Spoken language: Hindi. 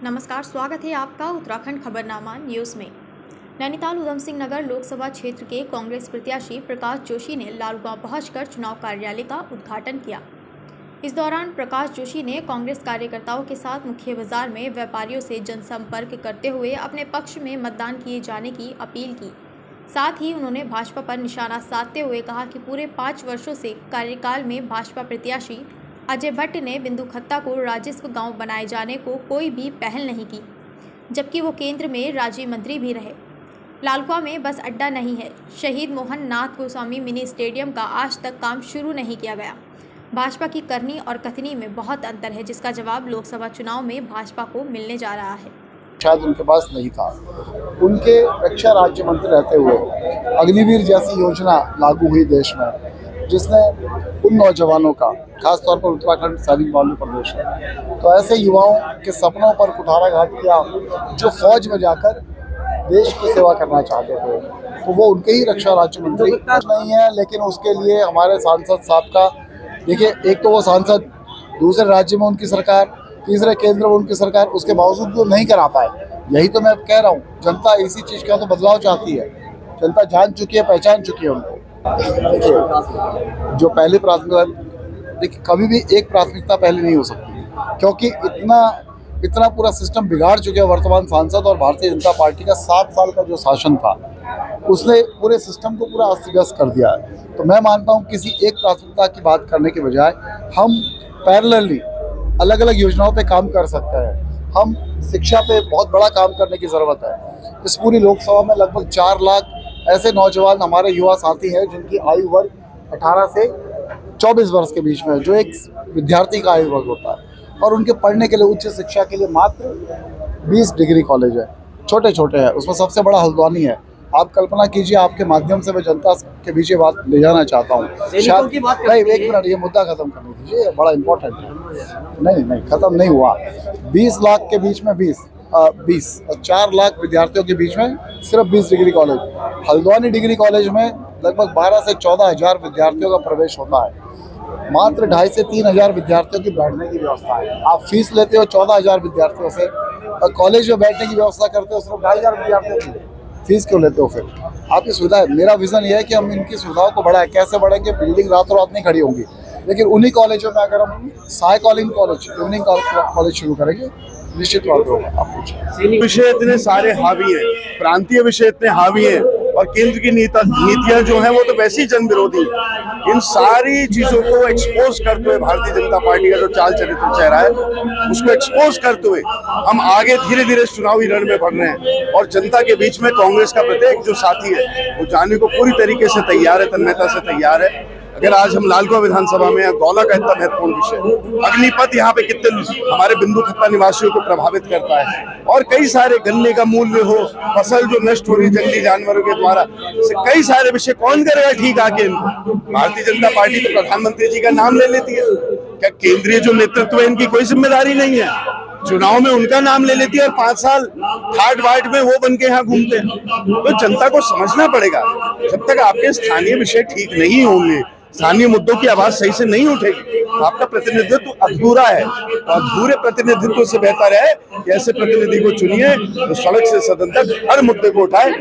नमस्कार, स्वागत है आपका उत्तराखंड खबरनामा न्यूज़ में। नैनीताल उधम सिंह नगर लोकसभा क्षेत्र के कांग्रेस प्रत्याशी प्रकाश जोशी ने लालगांव पहुंचकर चुनाव कार्यालय का उद्घाटन किया। इस दौरान प्रकाश जोशी ने कांग्रेस कार्यकर्ताओं के साथ मुख्य बाजार में व्यापारियों से जनसंपर्क करते हुए अपने पक्ष में मतदान किए जाने की अपील की। साथ ही उन्होंने भाजपा पर निशाना साधते हुए कहा कि पूरे 5 वर्षों से कार्यकाल में भाजपा प्रत्याशी अजय भट्ट ने बिंदुखत्ता को राजस्व गांव बनाए जाने को कोई भी पहल नहीं की, जबकि वो केंद्र में राज्य मंत्री भी रहे। लालगांव में बस अड्डा नहीं है। शहीद मोहन नाथ गोस्वामी मिनी स्टेडियम का आज तक काम शुरू नहीं किया गया। भाजपा की करनी और कथनी में बहुत अंतर है, जिसका जवाब लोकसभा चुनाव में भाजपा को मिलने जा रहा है। शायद उनके पास नहीं था। उनके रक्षा राज्य मंत्री रहते हुए अग्निवीर जैसी योजना लागू हुई देश में, जिसने उन नौजवानों का, खासतौर पर उत्तराखंड सैनिक बालू प्रदेश है, तो ऐसे युवाओं के सपनों पर कुठाराघात किया जो फौज में जाकर देश की सेवा करना चाहते थे। तो वो उनके ही रक्षा राज्य मंत्री नहीं है, लेकिन उसके लिए हमारे सांसद साहब का, देखिए, एक तो वो सांसद, दूसरे राज्य में उनकी सरकार, तीसरे केंद्र में उनकी सरकार, उसके बावजूद भी वो नहीं करा पाए। यही तो मैं कह रहा हूँ, जनता इसी चीज़ का तो बदलाव चाहती है। जनता जान चुकी है, पहचान चुकी है उनको। देखिए, जो पहली प्राथमिकता, देखिए, कभी भी एक प्राथमिकता पहले नहीं हो सकती, क्योंकि इतना पूरा सिस्टम बिगाड़ चुके हैं वर्तमान सांसद और भारतीय जनता पार्टी का 7 साल का जो शासन था, उसने पूरे सिस्टम को पूरा अस्त व्यस्त कर दिया है। तो मैं मानता हूँ किसी एक प्राथमिकता की बात करने के बजाय हम पैरेलली अलग अलग योजनाओं पे काम कर सकते हैं। हम शिक्षा पे बहुत बड़ा काम करने की ज़रूरत है। इस पूरी लोकसभा में लगभग 4 लाख ऐसे नौजवान हमारे युवा साथी हैं जिनकी आयु वर्ग 18 से 24 वर्ष के बीच में है, जो एक विद्यार्थी का आयु वर्ग होता है। और उनके पढ़ने के लिए, उच्च शिक्षा के लिए मात्र 20 डिग्री कॉलेज है, छोटे छोटे हैं। उसमें सबसे बड़ा हल्द्वानी है। आप कल्पना कीजिए, आपके माध्यम से मैं जनता के बीच ये बात ले जाना चाहता हूँ। शायद नहीं, 1 मिनट, ये मुद्दा खत्म करने दीजिए, ये बड़ा इंपॉर्टेंट है। नहीं, खत्म नहीं हुआ। 20 लाख के बीच में 20 और 4 लाख विद्यार्थियों के बीच में सिर्फ 20 degree college. Haldwani degree college में लगभग 12 से 14 हज़ार विद्यार्थियों का प्रवेश होता है। मात्र 2,500 से 3,000 विद्यार्थियों की बैठने की व्यवस्था है। आप फीस लेते हो 14,000 विद्यार्थियों से, और कॉलेज में बैठने की व्यवस्था करते हो सिर्फ 2,500 विद्यार्थियों की। फीस क्यों लेते हो फिर? आपकी सुविधा है। मेरा विजन ये है कि हम इनकी सुविधाओं को बढ़ाएं। कैसे बढ़ेंगे? बिल्डिंग रातों रात नहीं खड़ी होंगी, लेकिन उन्हीं कॉलेजों में अगर हम साइकिलिंग कॉलेज, इवनिंग कॉलेज शुरू करेंगे, निश्चित तौर पर होगा। आप पूछिए। विषय इतने सारे हावी हैं, प्रांतीय विषय इतने हावी हैं, और केंद्र की नीतियां जो हैं वो तो वैसी जन विरोधी हैं। इन सारी चीजों को एक्सपोज करते हुए भारतीय जनता पार्टी का जो चाल चरित्र चेहरा है, उसको एक्सपोज करते हुए हम आगे धीरे धीरे चुनावी रण में बढ़ रहे हैं। और जनता के बीच में कांग्रेस का प्रत्येक जो साथी है वो जाने को पूरी तरीके से तैयार है, तन्मयता से तैयार है। अगर आज हम लालगांव विधानसभा में, गौला का इतना महत्वपूर्ण विषय, अग्निपथ यहाँ पे कितने हमारे बिंदुखत्ता निवासियों को प्रभावित करता है, और कई सारे गन्ने का मूल्य हो, फसल जो नष्ट हो रही जंगली जानवरों के द्वारा, कई सारे विषय कौन करेगा ठीक आके इनको? भारतीय जनता पार्टी तो प्रधानमंत्री जी का नाम ले लेती है। क्या केंद्रीय जो नेतृत्व है इनकी कोई जिम्मेदारी नहीं है? चुनाव में उनका नाम ले लेती है और 5 साल थर्ड वार्ड में वो बन के यहाँ घूमते हैं। तो जनता को समझना पड़ेगा, जब तक आपके स्थानीय विषय ठीक नहीं होंगे, स्थानीय मुद्दों की आवाज सही से नहीं उठेगी, आपका प्रतिनिधित्व अधूरा है। और अधूरे प्रतिनिधित्व से बेहतर है कि ऐसे प्रतिनिधि को चुनिए जो सड़क से सदन तक हर मुद्दे को उठाए।